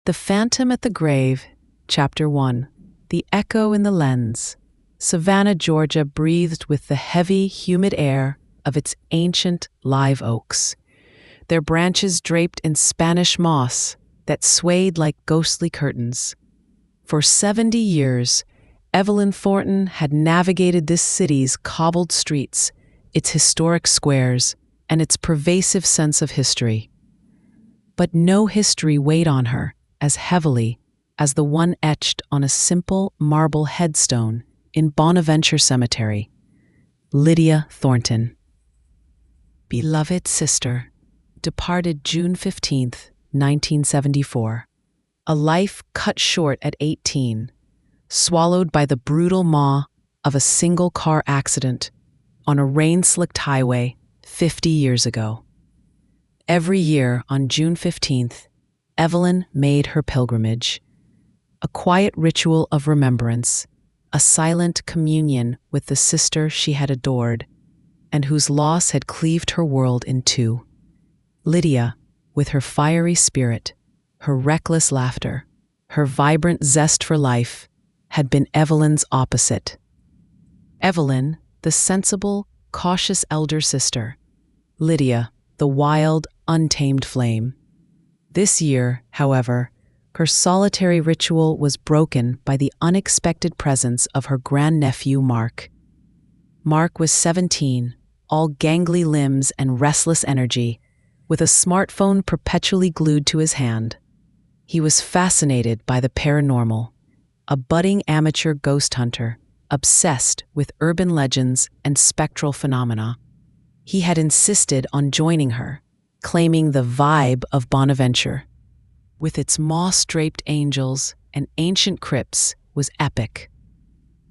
The Phantom at the Grave, Chapter 1. The Echo in the Lens. Savannah, Georgia breathed with the heavy, humid air of its ancient live oaks, their branches draped in Spanish moss that swayed like ghostly curtains. For 70 years, Evelyn Thornton had navigated this city's cobbled streets, its historic squares, and its pervasive sense of history. But no history weighed on her as heavily as the one etched on a simple marble headstone in Bonaventure Cemetery. Lydia Thornton. Beloved sister, departed June 15th, 1974. A life cut short at 18, swallowed by the brutal maw of a single-car accident on a rain-slicked highway 50 years ago. Every year on June 15th, Evelyn made her pilgrimage, a quiet ritual of remembrance, a silent communion with the sister she had adored and whose loss had cleaved her world in two. Lydia, with her fiery spirit, her reckless laughter, her vibrant zest for life, had been Evelyn's opposite. Evelyn, the sensible, cautious elder sister. Lydia, the wild, untamed flame. This year, however, her solitary ritual was broken by the unexpected presence of her grand-nephew Mark. Mark was 17, all gangly limbs and restless energy, with a smartphone perpetually glued to his hand. He was fascinated by the paranormal, a budding amateur ghost hunter, obsessed with urban legends and spectral phenomena. He had insisted on joining her, claiming the vibe of Bonaventure, with its moss-draped angels and ancient crypts, was epic.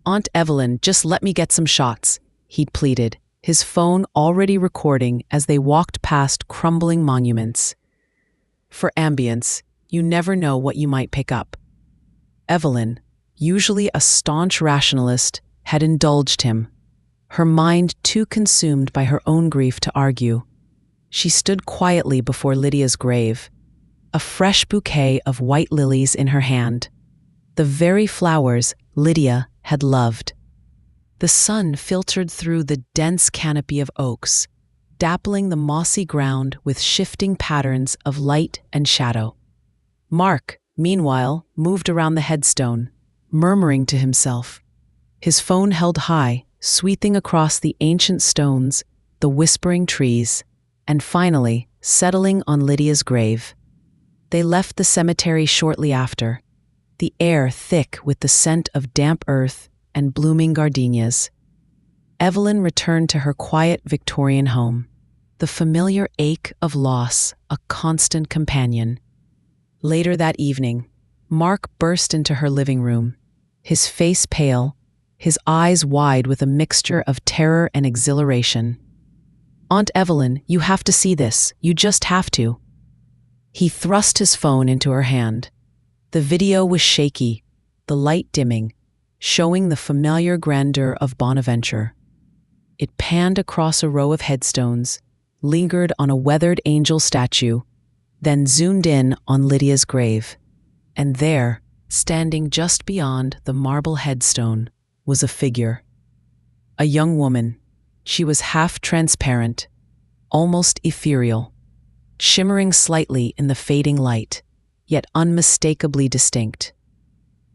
"Aunt Evelyn, just let me get some shots," he'd pleaded, his phone already recording as they walked past crumbling monuments. "For ambience, you never know what you might pick up." Evelyn, usually a staunch rationalist, had indulged him, her mind too consumed by her own grief to argue. She stood quietly before Lydia's grave, a fresh bouquet of white lilies in her hand, the very flowers Lydia had loved. The sun filtered through the dense canopy of oaks, dappling the mossy ground with shifting patterns of light and shadow. Mark, meanwhile, moved around the headstone, murmuring to himself, his phone held high, sweeping across the ancient stones, the whispering trees, and finally settling on Lydia's grave. They left the cemetery shortly after, the air thick with the scent of damp earth and blooming gardenias. Evelyn returned to her quiet Victorian home, the familiar ache of loss a constant companion. Later that evening, Mark burst into her living room, his face pale, his eyes wide with a mixture of terror and exhilaration. "Aunt Evelyn, you have to see this. You just have to." He thrust his phone into her hand. The video was shaky, the light dimming, showing the familiar grandeur of Bonaventure. It panned across a row of headstones, lingered on a weathered angel statue, then zoomed in on Lydia's grave. And there, standing just beyond the marble headstone, was a figure. A young woman. She was half transparent, almost ethereal, shimmering slightly in the fading light, yet unmistakably distinct.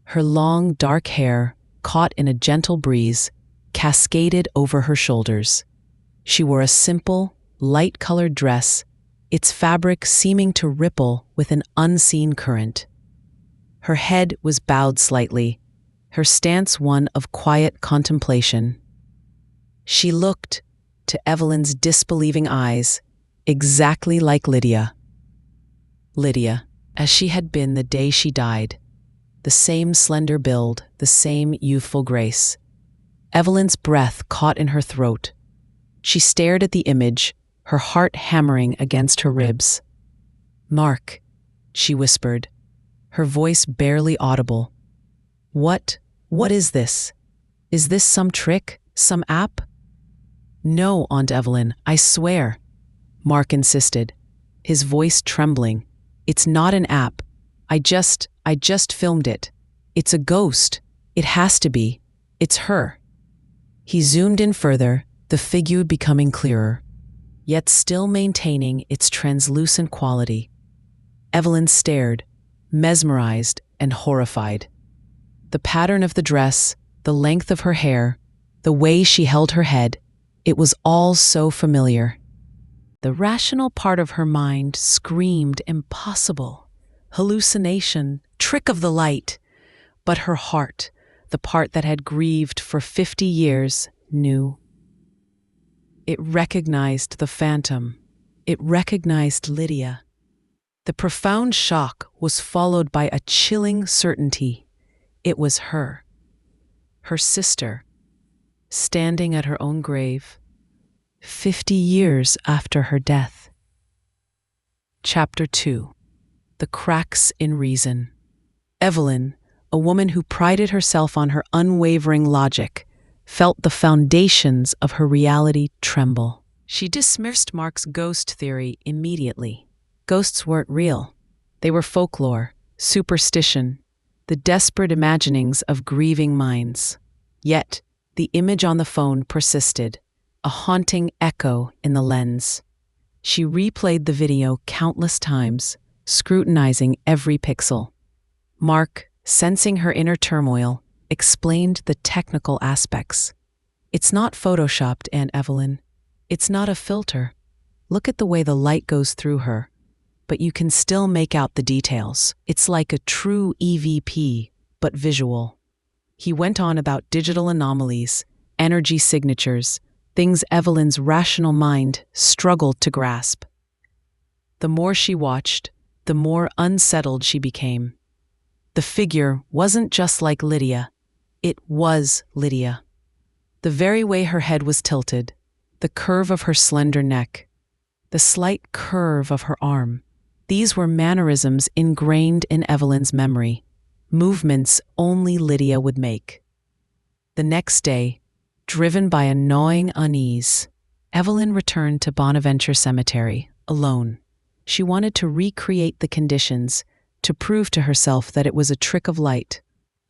Her long, dark hair, caught in a gentle breeze, cascaded over her shoulders. She wore a simple, light-colored dress, its fabric seeming to ripple with an unseen current. Her head was bowed slightly, her stance one of quiet contemplation. She looked, to Evelyn's disbelieving eyes, exactly like Lydia. Lydia, as she had been the day she died. The same slender build, the same youthful grace. Evelyn's breath caught in her throat. She stared at the image, her heart hammering against her ribs. "Mark," she whispered, her voice barely audible. What is this? Is this some trick, some app?" "No, Aunt Evelyn, I swear," Mark insisted, his voice trembling. "It's not an app. I just filmed it. It's a ghost. It has to be. It's her." He zoomed in further, the figure becoming clearer, yet still maintaining its translucent quality. Evelyn stared, mesmerized and horrified. The pattern of the dress, the length of her hair, the way she held her head, it was all so familiar. The rational part of her mind screamed impossible, hallucination, trick of the light. But her heart, the part that had grieved for 50 years, knew. It recognized the phantom. It recognized Lydia. The profound shock was followed by a chilling certainty. It was her sister, standing at her own grave, 50 years after her death. Chapter 2. The Cracks in Reason. Evelyn, a woman who prided herself on her unwavering logic, felt the foundations of her reality tremble. She dismissed Mark's ghost theory immediately. Ghosts weren't real. They were folklore, superstition, the desperate imaginings of grieving minds. Yet, the image on the phone persisted, a haunting echo in the lens. She replayed the video countless times, scrutinizing every pixel. Mark, sensing her inner turmoil, explained the technical aspects. "It's not photoshopped, Aunt Evelyn. It's not a filter. Look at the way the light goes through her. But you can still make out the details. It's like a true EVP, but visual." He went on about digital anomalies, energy signatures, things Evelyn's rational mind struggled to grasp. The more she watched, the more unsettled she became. The figure wasn't just like Lydia. It was Lydia. The very way her head was tilted, the curve of her slender neck, the slight curve of her arm, these were mannerisms ingrained in Evelyn's memory, movements only Lydia would make. The next day, driven by a gnawing unease, Evelyn returned to Bonaventure Cemetery, alone. She wanted to recreate the conditions, to prove to herself that it was a trick of light,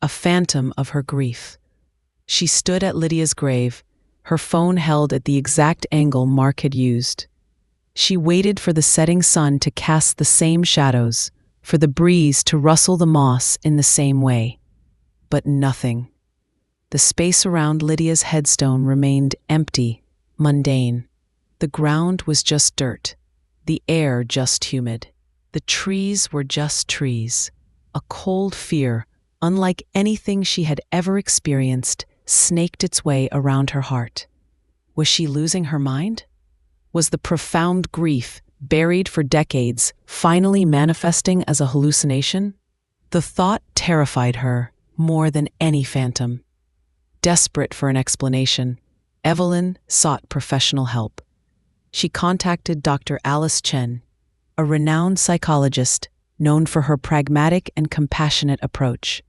a phantom of her grief. She stood at Lydia's grave, her phone held at the exact angle Mark had used. She waited for the setting sun to cast the same shadows, for the breeze to rustle the moss in the same way. But nothing. The space around Lydia's headstone remained empty, mundane. The ground was just dirt, the air just humid. The trees were just trees. A cold fear, unlike anything she had ever experienced, snaked its way around her heart. Was she losing her mind? Was the profound grief, buried for decades, finally manifesting as a hallucination? The thought terrified her more than any phantom. Desperate for an explanation, Evelyn sought professional help. She contacted Dr. Alice Chen, a renowned psychologist known for her pragmatic and compassionate approach.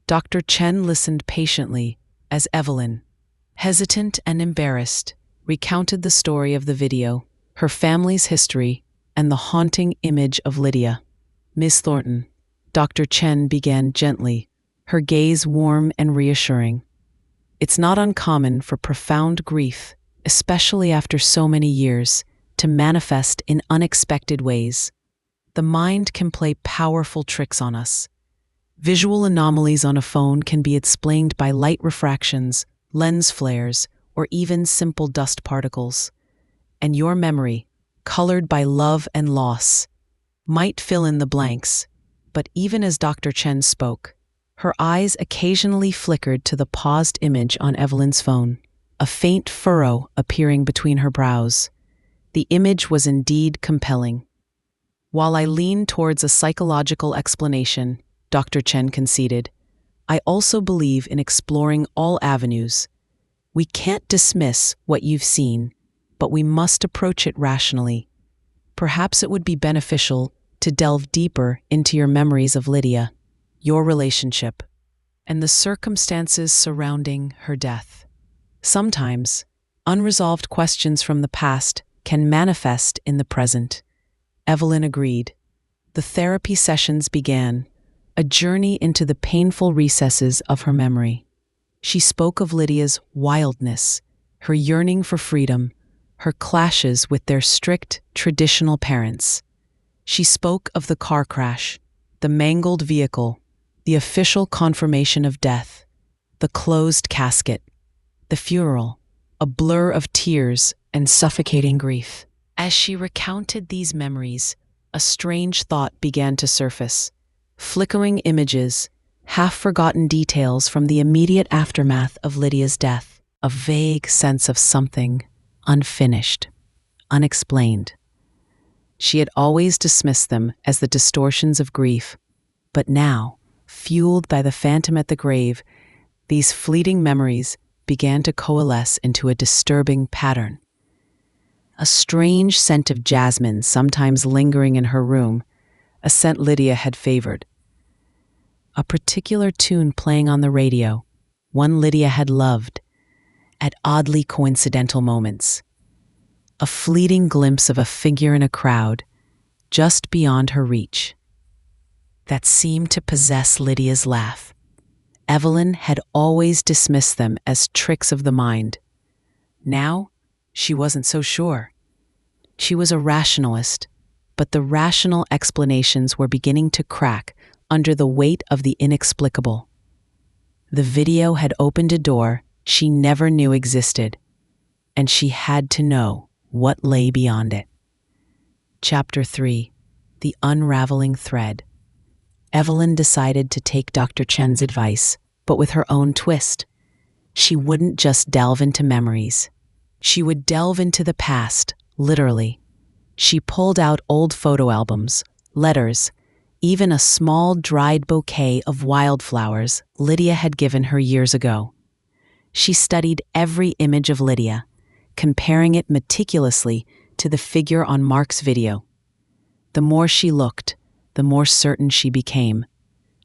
Dr. Chen listened patiently as Evelyn, hesitant and embarrassed, recounted the story of the video, her family's history, and the haunting image of Lydia. "Miss Thornton," Dr. Chen began gently, her gaze warm and reassuring. "It's not uncommon for profound grief, especially after so many years, to manifest in unexpected ways. The mind can play powerful tricks on us. Visual anomalies on a phone can be explained by light refractions, lens flares, or even simple dust particles. And your memory, colored by love and loss, might fill in the blanks. But even as Dr. Chen spoke, her eyes occasionally flickered to the paused image on Evelyn's phone, a faint furrow appearing between her brows. The image was indeed compelling. "While I lean towards a psychological explanation," Dr. Chen conceded, "I also believe in exploring all avenues. We can't dismiss what you've seen, but we must approach it rationally. Perhaps it would be beneficial to delve deeper into your memories of Lydia, your relationship, and the circumstances surrounding her death. Sometimes, unresolved questions from the past can manifest in the present." Evelyn agreed. The therapy sessions began, a journey into the painful recesses of her memory. She spoke of Lydia's wildness, her yearning for freedom, her clashes with their strict, traditional parents. She spoke of the car crash, the mangled vehicle, the official confirmation of death, the closed casket, the funeral, a blur of tears and suffocating grief. As she recounted these memories, a strange thought began to surface. Flickering images, half-forgotten details from the immediate aftermath of Lydia's death, a vague sense of something unfinished, unexplained. She had always dismissed them as the distortions of grief, but now, fueled by the phantom at the grave, these fleeting memories began to coalesce into a disturbing pattern. A strange scent of jasmine sometimes lingering in her room, a scent Lydia had favored. A particular tune playing on the radio, one Lydia had loved, at oddly coincidental moments. A fleeting glimpse of a figure in a crowd, just beyond her reach, that seemed to possess Lydia's laugh. Evelyn had always dismissed them as tricks of the mind. Now, she wasn't so sure. She was a rationalist, but the rational explanations were beginning to crack under the weight of the inexplicable. The video had opened a door she never knew existed, and she had to know what lay beyond it. Chapter 3: The Unraveling Thread. Evelyn decided to take Dr. Chen's advice, but with her own twist. She wouldn't just delve into memories. She would delve into the past, literally. She pulled out old photo albums, letters, even a small dried bouquet of wildflowers Lydia had given her years ago. She studied every image of Lydia, comparing it meticulously to the figure on Mark's video. The more she looked, the more certain she became.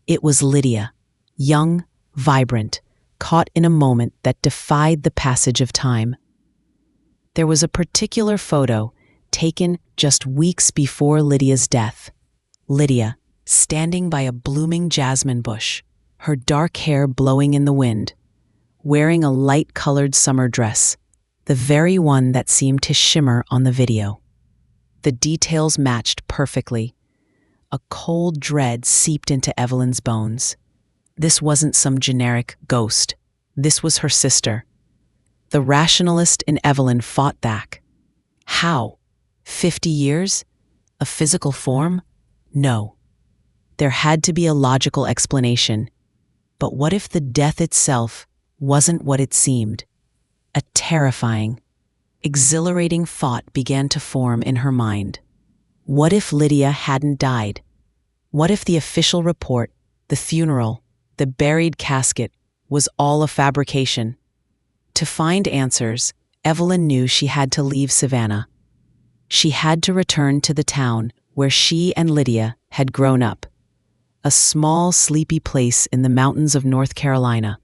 It was Lydia, young, vibrant, caught in a moment that defied the passage of time. There was a particular photo taken just weeks before Lydia's death. Lydia, standing by a blooming jasmine bush, her dark hair blowing in the wind, wearing a light-colored summer dress, the very one that seemed to shimmer on the video. The details matched perfectly. A cold dread seeped into Evelyn's bones. This wasn't some generic ghost. This was her sister. The rationalist in Evelyn fought back. How? 50 years? A physical form? No. There had to be a logical explanation. But what if the death itself wasn't what it seemed? A terrifying, exhilarating thought began to form in her mind. What if Lydia hadn't died? What if the official report, the funeral, the buried casket was all a fabrication? To find answers, Evelyn knew she had to leave Savannah. She had to return to the town where she and Lydia had grown up, a small, sleepy place in the mountains of North Carolina.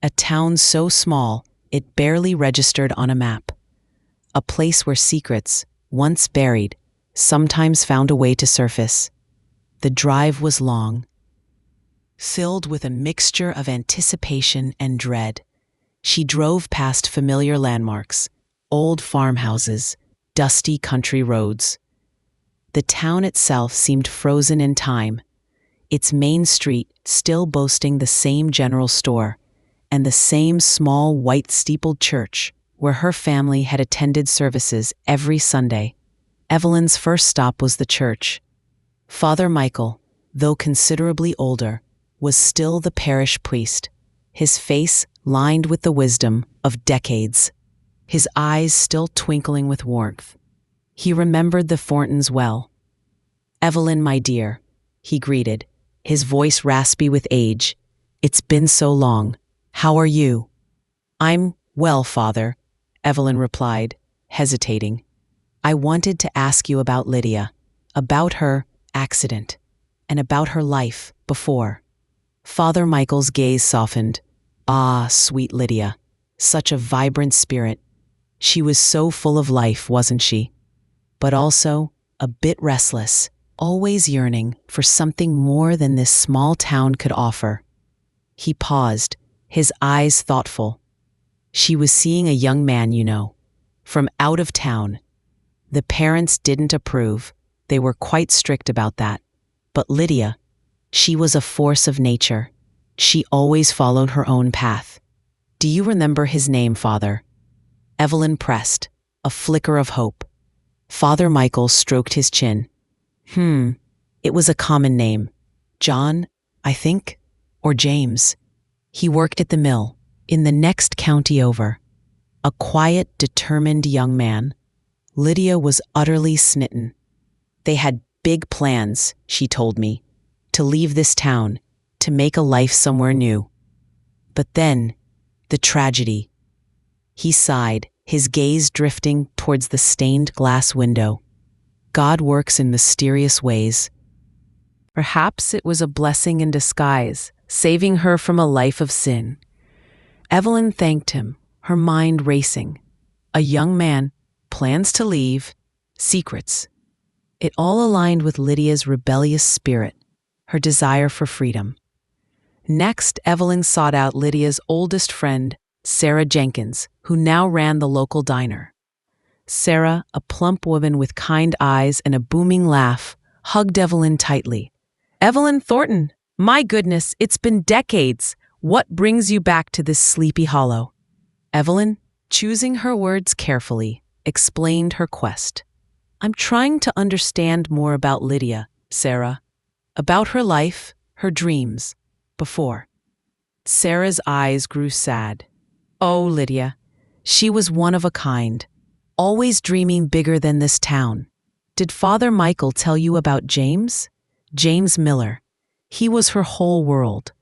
A town so small it barely registered on a map. A place where secrets, once buried, sometimes found a way to surface. The drive was long, filled with a mixture of anticipation and dread. She drove past familiar landmarks, old farmhouses, dusty country roads. The town itself seemed frozen in time, its main street still boasting the same general store and the same small white-steepled church where her family had attended services every Sunday. Evelyn's first stop was the church. Father Michael, though considerably older, was still the parish priest, his face lined with the wisdom of decades, his eyes still twinkling with warmth. He remembered the Thorntons well. "Evelyn, my dear," he greeted, his voice raspy with age. "It's been so long. How are you?" "I'm well, Father," Evelyn replied, hesitating. "I wanted to ask you about Lydia, about her accident, and about her life before." Father Michael's gaze softened. "Ah, sweet Lydia, such a vibrant spirit. She was so full of life, wasn't she? But also a bit restless. always yearning for something more than this small town could offer. He paused, his eyes thoughtful. She was seeing a young man, from out of town. The parents didn't approve. They were quite strict about that. But Lydia, she was a force of nature. She always followed her own path. Do you remember his name, Father? Evelyn pressed, a flicker of hope. Father Michael stroked his chin. It was a common name. John, I think, or James. He worked at the mill, in the next county over. A quiet, determined young man. Lydia was utterly smitten. They had big plans, she told me, to leave this town, to make a life somewhere new. But then, the tragedy. He sighed, his gaze drifting towards the stained glass window. God works in mysterious ways. Perhaps it was a blessing in disguise, saving her from a life of sin. Evelyn thanked him, her mind racing. A young man, plans to leave, secrets. It all aligned with Lydia's rebellious spirit, her desire for freedom. Next, Evelyn sought out Lydia's oldest friend, Sarah Jenkins, who now ran the local diner. Sarah, a plump woman with kind eyes and a booming laugh, hugged Evelyn tightly. Evelyn Thornton, my goodness, it's been decades. What brings you back to this sleepy hollow? Evelyn, choosing her words carefully, explained her quest. I'm trying to understand more about Lydia, Sarah. About her life, her dreams, before. Sarah's eyes grew sad. Oh, Lydia, she was one of a kind, always dreaming bigger than this town. Did Father Michael tell you about James? James Miller. He was her whole world.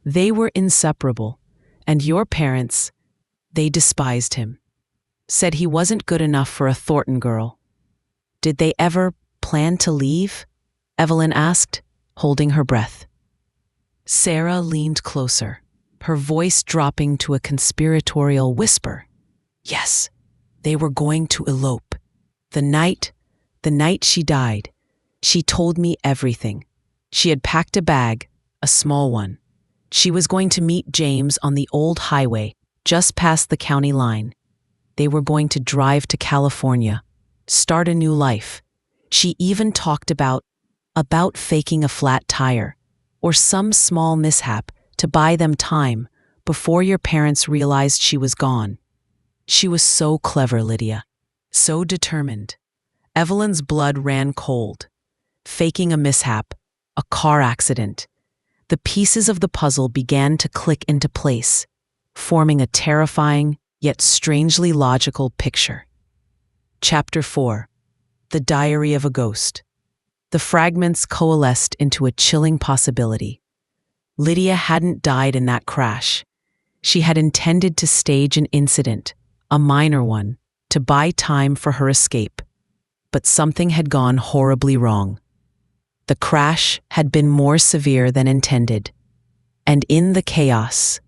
They were inseparable. And your parents, they despised him. Said he wasn't good enough for a Thornton girl. Did they ever plan to leave? Evelyn asked, holding her breath. Sarah leaned closer, her voice dropping to a conspiratorial whisper. Yes, they were going to elope. The night she died, she told me everything. She had packed a bag, a small one. She was going to meet James on the old highway, just past the county line. They were going to drive to California, start a new life. She even talked about faking a flat tire, or some small mishap to buy them time before your parents realized she was gone. She was so clever, Lydia, so determined. Evelyn's blood ran cold. Faking a mishap, a car accident. The pieces of the puzzle began to click into place, forming a terrifying yet strangely logical picture. Chapter 4. The Diary of a Ghost. The fragments coalesced into a chilling possibility. Lydia hadn't died in that crash. She had intended to stage an incident, a minor one, to buy time for her escape. But something had gone horribly wrong. The crash had been more severe than intended. And in the chaos,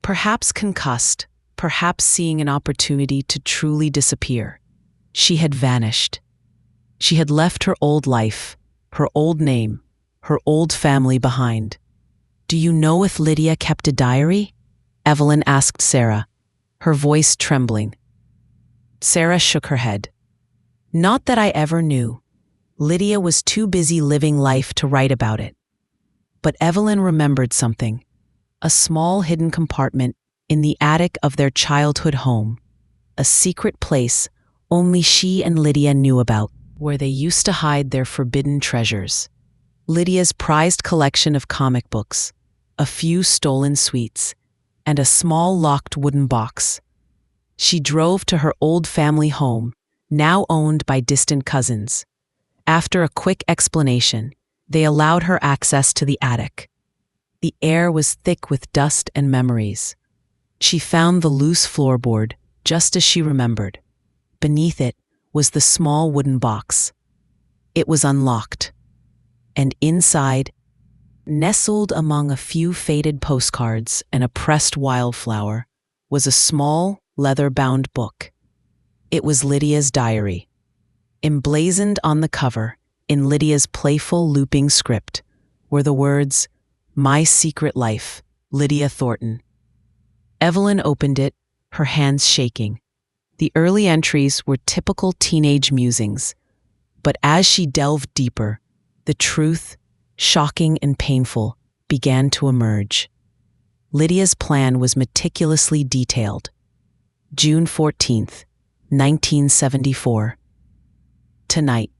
perhaps concussed, perhaps seeing an opportunity to truly disappear, she had vanished. She had left her old life, her old name, her old family behind. Do you know if Lydia kept a diary? Evelyn asked Sarah, her voice trembling. Sarah shook her head. Not that I ever knew. Lydia was too busy living life to write about it. But Evelyn remembered something. A small hidden compartment in the attic of their childhood home. A secret place only she and Lydia knew about, where they used to hide their forbidden treasures. Lydia's prized collection of comic books, a few stolen sweets, and a small locked wooden box. She drove to her old family home, now owned by distant cousins. After a quick explanation, they allowed her access to the attic. The air was thick with dust and memories. She found the loose floorboard, just as she remembered. Beneath it was the small wooden box. It was unlocked. And inside, nestled among a few faded postcards and a pressed wildflower, was a small, leather-bound book. It was Lydia's diary. Emblazoned on the cover, in Lydia's playful looping script were the words, "My Secret Life, Lydia Thornton." Evelyn opened it, her hands shaking. The early entries were typical teenage musings, but as she delved deeper, the truth, shocking and painful, began to emerge. Lydia's plan was meticulously detailed. June 14th, 1974. Tonight.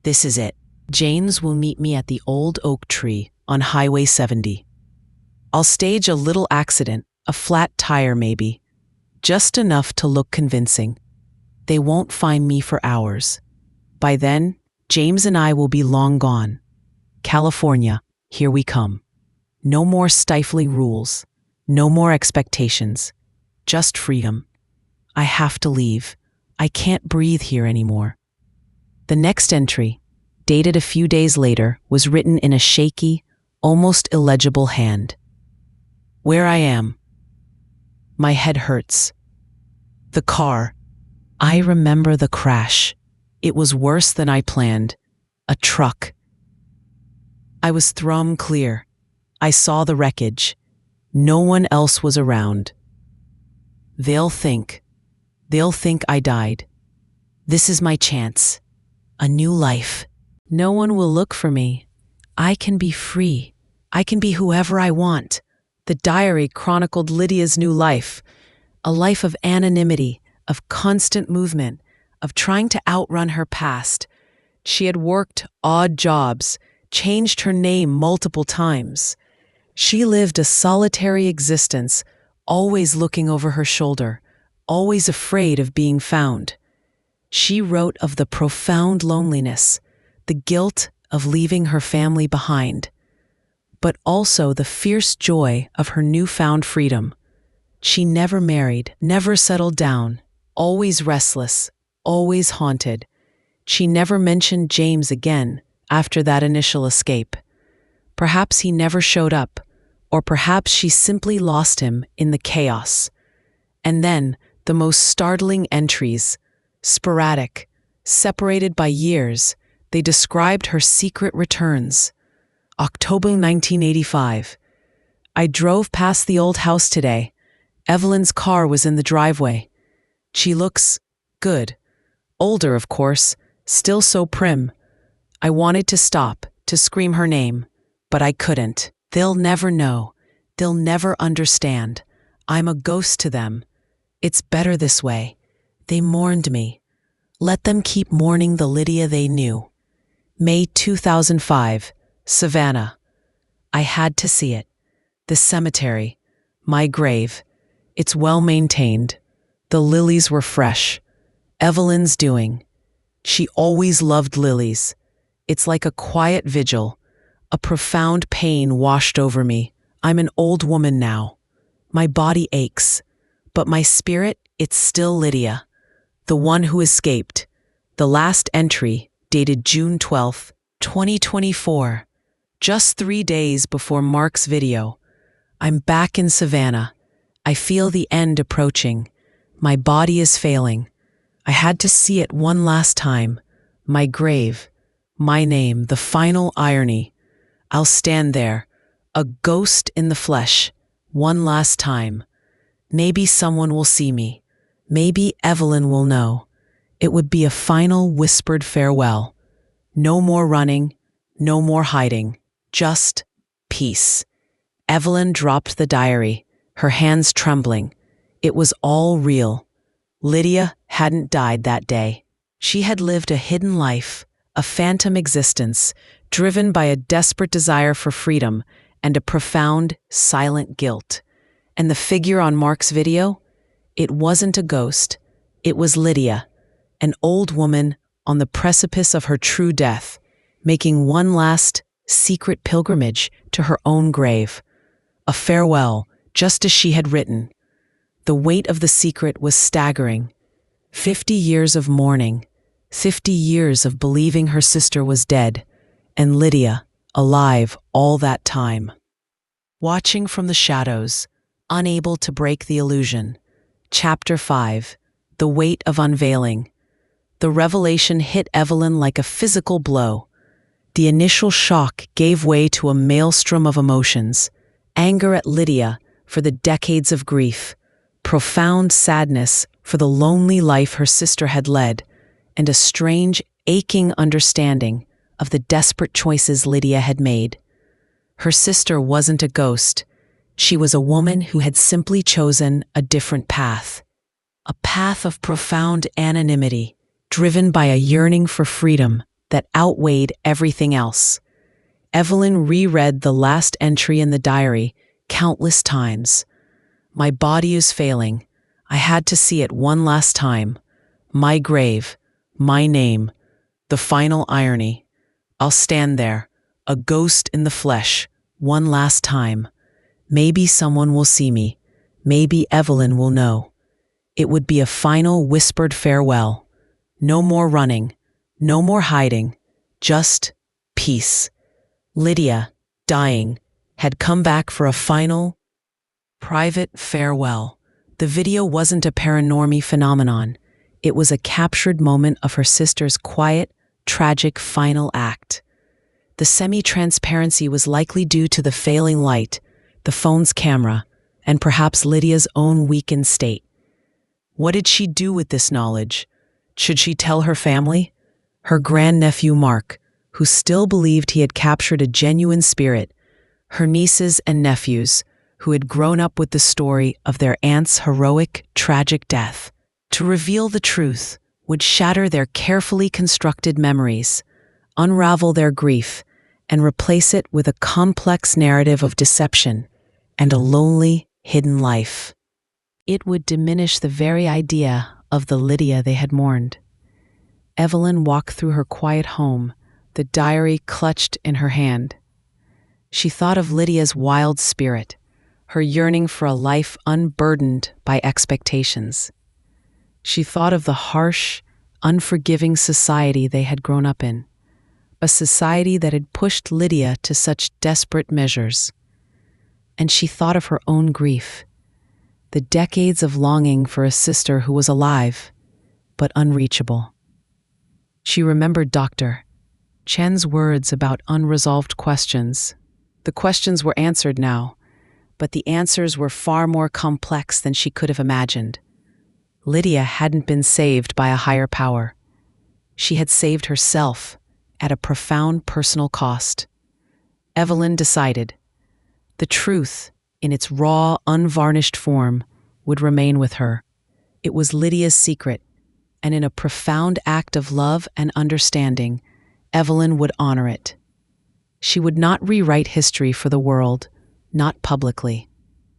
This is it. James will meet me at the old oak tree on Highway 70. I'll stage a little accident, a flat tire maybe, just enough to look convincing. They won't find me for hours. By then, James and I will be long gone. California, here we come. No more stifling rules, no more expectations, just freedom. I have to leave. I can't breathe here anymore. The next entry, dated a few days later, was written in a shaky, almost illegible hand. Where I am. My head hurts. The car. I remember the crash. It was worse than I planned. A truck. I was thrown clear. I saw the wreckage. No one else was around. They'll think I died. This is my chance. A new life. No one will look for me. I can be free. I can be whoever I want. The diary chronicled Lydia's new life. A life of anonymity, of constant movement, of trying to outrun her past. She had worked odd jobs, changed her name multiple times. She lived a solitary existence, always looking over her shoulder, always afraid of being found. She wrote of the profound loneliness, the guilt of leaving her family behind, but also the fierce joy of her newfound freedom. She never married, never settled down, always restless, always haunted. She never mentioned James again after that initial escape. Perhaps he never showed up, or perhaps she simply lost him in the chaos. And then, the most startling entries, sporadic, separated by years, they described her secret returns. October 1985. I drove past the old house today. Evelyn's car was in the driveway. She looks good. Older, of course, still so prim. I wanted to stop, to scream her name, but I couldn't. They'll never know. They'll never understand. I'm a ghost to them. It's better this way. They mourned me. Let them keep mourning the Lydia they knew. May 2005, Savannah. I had to see it. The cemetery. My grave. It's well maintained. The lilies were fresh. Evelyn's doing. She always loved lilies. It's like a quiet vigil. A profound pain washed over me. I'm an old woman now. My body aches. But my spirit, it's still Lydia. The one who escaped. The last entry, dated June 12, 2024. Just 3 days before Mark's video. I'm back in Savannah. I feel the end approaching. My body is failing. I had to see it one last time. My grave. My name, the final irony. I'll stand there, a ghost in the flesh, one last time. Maybe someone will see me. Maybe Evelyn will know. It would be a final whispered farewell. No more running, no more hiding, just peace. Evelyn dropped the diary, her hands trembling. It was all real. Lydia hadn't died that day. She had lived a hidden life, a phantom existence, driven by a desperate desire for freedom and a profound, silent guilt. And the figure on Mark's video? It wasn't a ghost. It was Lydia, an old woman on the precipice of her true death, making one last, secret pilgrimage to her own grave. A farewell, just as she had written. The weight of the secret was staggering. 50 years of mourning, 50 years of believing her sister was dead, and Lydia, alive all that time. Watching from the shadows, unable to break the illusion. Chapter 5, The Weight of Unveiling. The revelation hit Evelyn like a physical blow. The initial shock gave way to a maelstrom of emotions: anger at Lydia for the decades of grief, profound sadness for the lonely life her sister had led, and a strange, aching understanding of the desperate choices Lydia had made. Her sister wasn't a ghost. She was a woman who had simply chosen a different path. A path of profound anonymity, driven by a yearning for freedom that outweighed everything else. Evelyn reread the last entry in the diary countless times. My body is failing. I had to see it one last time. My grave, my name, the final irony. I'll stand there, a ghost in the flesh, one last time. Maybe someone will see me. Maybe Evelyn will know. It would be a final whispered farewell. No more running, no more hiding, just peace. Lydia, dying, had come back for a final, private farewell. The video wasn't a paranormal phenomenon. It was a captured moment of her sister's quiet, tragic final act. The semi-transparency was likely due to the failing light, the phone's camera, and perhaps Lydia's own weakened state. What did she do with this knowledge? Should she tell her family? Her grand-nephew Mark, who still believed he had captured a genuine spirit, her nieces and nephews, who had grown up with the story of their aunt's heroic, tragic death. To reveal the truth would shatter their carefully constructed memories, unravel their grief, and replace it with a complex narrative of deception and a lonely, hidden life. It would diminish the very idea of the Lydia they had mourned. Evelyn walked through her quiet home, the diary clutched in her hand. She thought of Lydia's wild spirit, her yearning for a life unburdened by expectations. She thought of the harsh, unforgiving society they had grown up in, a society that had pushed Lydia to such desperate measures. And she thought of her own grief, the decades of longing for a sister who was alive, but unreachable. She remembered Dr. Chen's words about unresolved questions. The questions were answered now, but the answers were far more complex than she could have imagined. Lydia hadn't been saved by a higher power. She had saved herself at a profound personal cost. Evelyn decided the truth, in its raw, unvarnished form, would remain with her. It was Lydia's secret, and in a profound act of love and understanding, Evelyn would honor it. She would not rewrite history for the world, not publicly.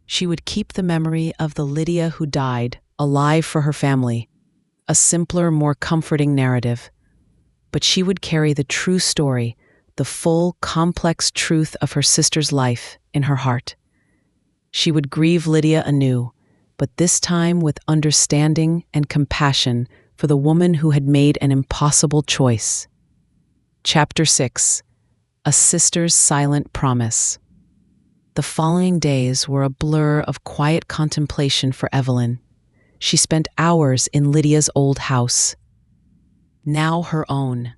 She would keep the memory of the Lydia who died alive for her family, a simpler, more comforting narrative. But she would carry the true story, the full, complex truth of her sister's life in her heart. She would grieve Lydia anew, but this time with understanding and compassion for the woman who had made an impossible choice. Chapter 6: A Sister's Silent Promise. The following days were a blur of quiet contemplation for Evelyn. She spent hours in Lydia's old house, now her own.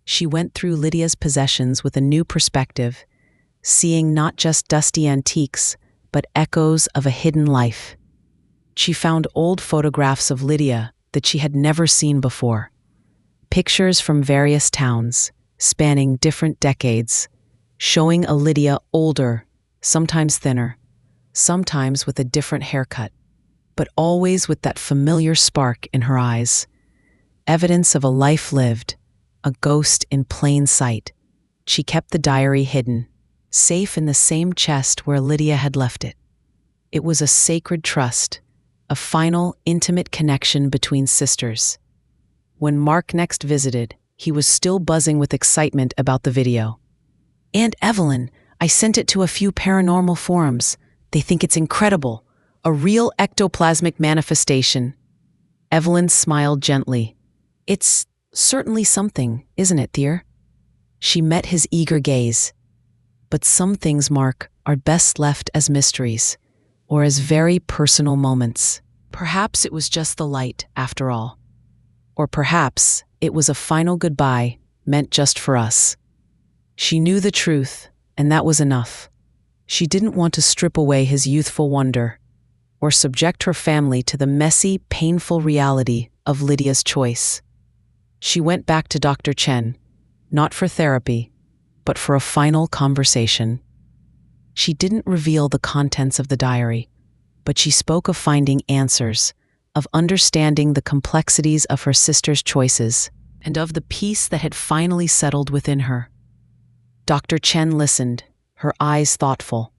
She went through Lydia's possessions with a new perspective, seeing not just dusty antiques, but echoes of a hidden life. She found old photographs of Lydia that she had never seen before, pictures from various towns, spanning different decades, showing a Lydia older, sometimes thinner, sometimes with a different haircut, but always with that familiar spark in her eyes. Evidence of a life lived, a ghost in plain sight. She kept the diary hidden, safe in the same chest where Lydia had left it. It was a sacred trust, a final, intimate connection between sisters. When Mark next visited, he was still buzzing with excitement about the video. "Aunt Evelyn, I sent it to a few paranormal forums. They think it's incredible. A real ectoplasmic manifestation." Evelyn smiled gently. "It's certainly something, isn't it, dear?" She met his eager gaze. "But some things, Mark, are best left as mysteries, or as very personal moments. Perhaps it was just the light, after all." Or perhaps it was a final goodbye meant just for us. She knew the truth, and that was enough. She didn't want to strip away his youthful wonder, or subject her family to the messy, painful reality of Lydia's choice. She went back to Dr. Chen, not for therapy, but for a final conversation. She didn't reveal the contents of the diary, but she spoke of finding answers, of understanding the complexities of her sister's choices, and of the peace that had finally settled within her. Dr. Chen listened, her eyes thoughtful.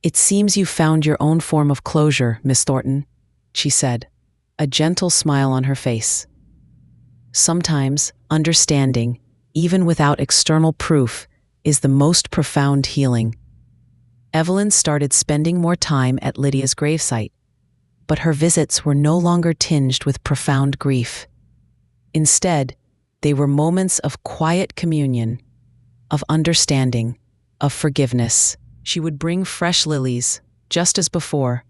"It seems you found your own form of closure, Miss Thornton," she said, a gentle smile on her face. "Sometimes understanding, even without external proof, is the most profound healing." Evelyn started spending more time at Lydia's gravesite, but her visits were no longer tinged with profound grief. Instead, they were moments of quiet communion, of understanding, of forgiveness. She would bring fresh lilies, just as before,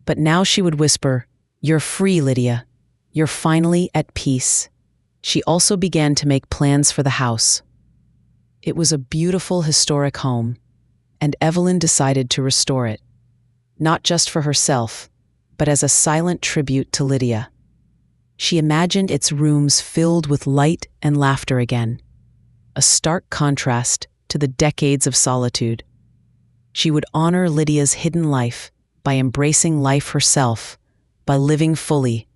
but now she would whisper, "You're free, Lydia. You're finally at peace." She also began to make plans for the house. It was a beautiful historic home, and Evelyn decided to restore it, not just for herself, but as a silent tribute to Lydia. She imagined its rooms filled with light and laughter again, a stark contrast to the decades of solitude. She would honor Lydia's hidden life by embracing life herself, by living fully,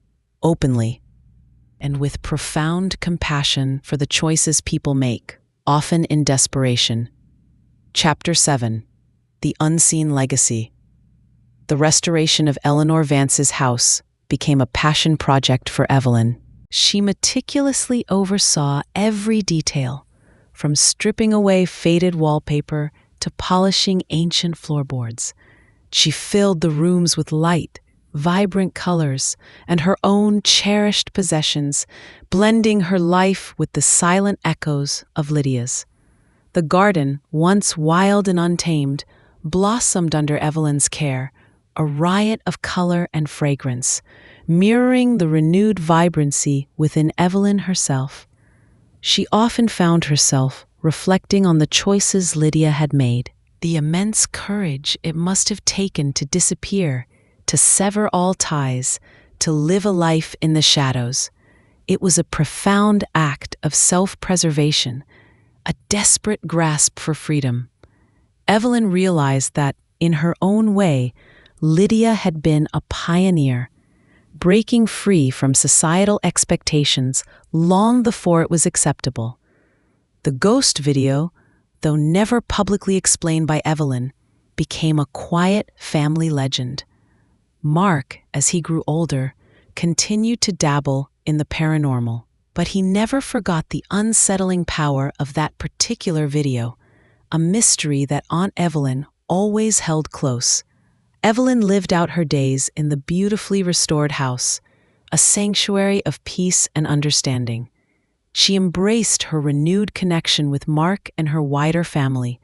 openly, and with profound compassion for the choices people make, often in desperation. Chapter 7. The Unseen Legacy. The restoration of Eleanor Vance's house became a passion project for Evelyn. She meticulously oversaw every detail, from stripping away faded wallpaper to polishing ancient floorboards. She filled the rooms with light, vibrant colors, and her own cherished possessions, blending her life with the silent echoes of Lydia's. The garden, once wild and untamed, blossomed under Evelyn's care, a riot of color and fragrance, mirroring the renewed vibrancy within Evelyn herself. She often found herself reflecting on the choices Lydia had made, the immense courage it must have taken to disappear, to sever all ties, to live a life in the shadows. It was a profound act of self-preservation, a desperate grasp for freedom. Evelyn realized that, in her own way, Lydia had been a pioneer, breaking free from societal expectations long before it was acceptable. The ghost video, though never publicly explained by Evelyn, became a quiet family legend. Mark, as he grew older, continued to dabble in the paranormal, but he never forgot the unsettling power of that particular video, a mystery that Aunt Evelyn always held close. Evelyn lived out her days in the beautifully restored house, a sanctuary of peace and understanding. She embraced her renewed connection with Mark and her wider family,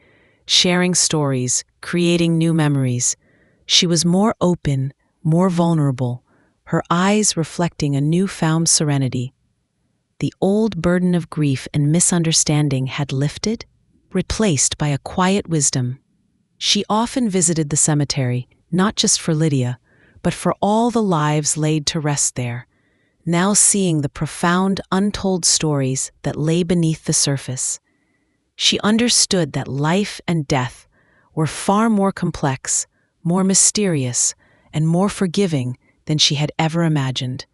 sharing stories, creating new memories. She was more open, more vulnerable, her eyes reflecting a newfound serenity. The old burden of grief and misunderstanding had lifted, replaced by a quiet wisdom. She often visited the cemetery, not just for Lydia, but for all the lives laid to rest there, now seeing the profound, untold stories that lay beneath the surface. She understood that life and death were far more complex, more mysterious, and more forgiving than she had ever imagined.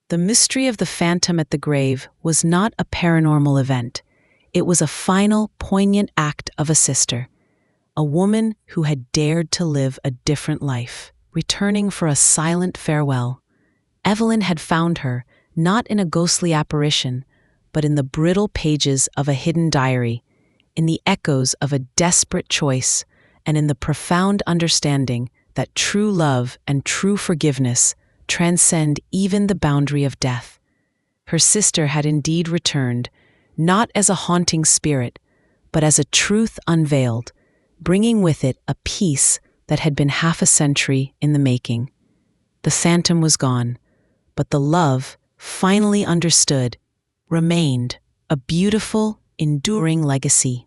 The mystery of the phantom at the grave was not a paranormal event. It was a final, poignant act of a sister, a woman who had dared to live a different life, returning for a silent farewell. Evelyn had found her, not in a ghostly apparition, but in the brittle pages of a hidden diary, in the echoes of a desperate choice, and in the profound understanding that true love and true forgiveness transcend even the boundary of death. Her sister had indeed returned, not as a haunting spirit, but as a truth unveiled, bringing with it a peace that had been half a century in the making. The phantom was gone, but the love, finally understood, remained a beautiful, enduring legacy.